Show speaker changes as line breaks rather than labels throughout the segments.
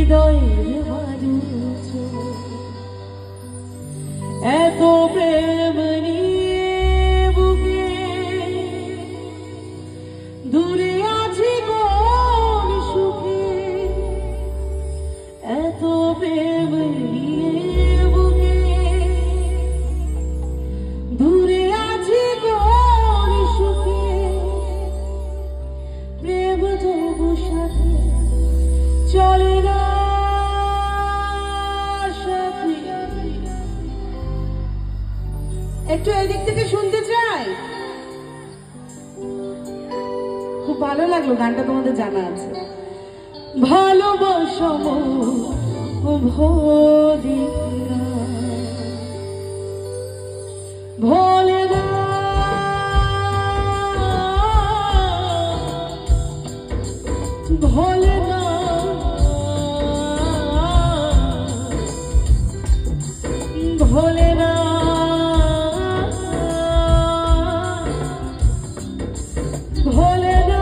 হৃদয়ের মানুষ এত প্রেম নিয়ে বুকে দূরে আছি কোন সুখে এত প্রেম নিয়ে বুকে দূরে আছি কোন সুখে প্রেম তবু সাথে চলে না একটু এদিক থেকে শুনতে চাই খুব ভালো লাগলো গানটা তোমাদের জানা আছে ভালোবাসা ভোলে ভোলে না ভোলে না ভোলে না ভোলে না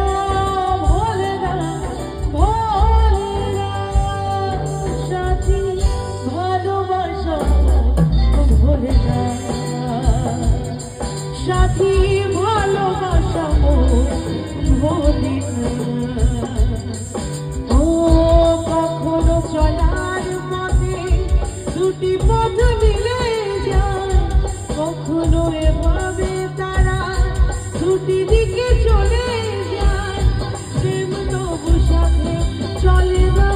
ভোলে না ভোলে না সাথী ভালোবাসা ভোলে না সাথী ভালোবাসা ভোলে না ও কখনো চলার পথে দুটি পথ মিলে যায় কখনো এভাবে তারা দুটি দিকে চলে যায় প্রেম তবু সাথে চলে না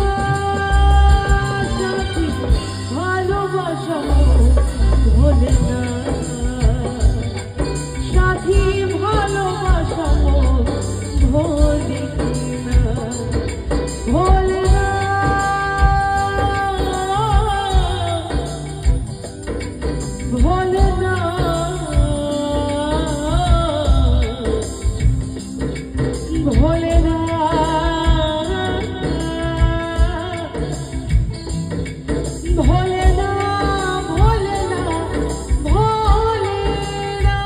সাথী ভালোবাসা ভোলে না সাথী ভালোবাসা ভোলে না ভোলে না ভোলে না ভোলে না ভোলে না ভোলে না ভোলে না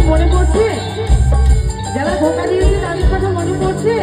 মনে পড়ছে যারা ধোকা দিয়েছে তাদের কথা মনে পড়ছে